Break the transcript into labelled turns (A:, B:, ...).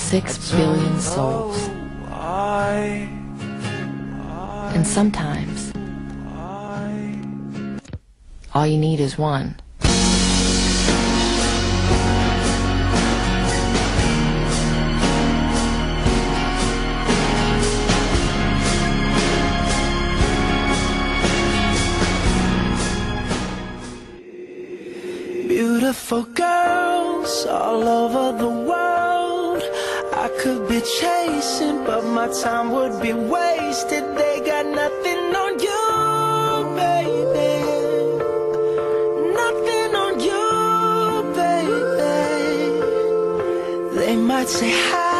A: 6 billion souls. And sometimes, all you need is one.
B: Beautiful girls all over the world I could be chasing, but my time would be wasted. They got nothing on you, baby. Nothing on you, baby. They might say hi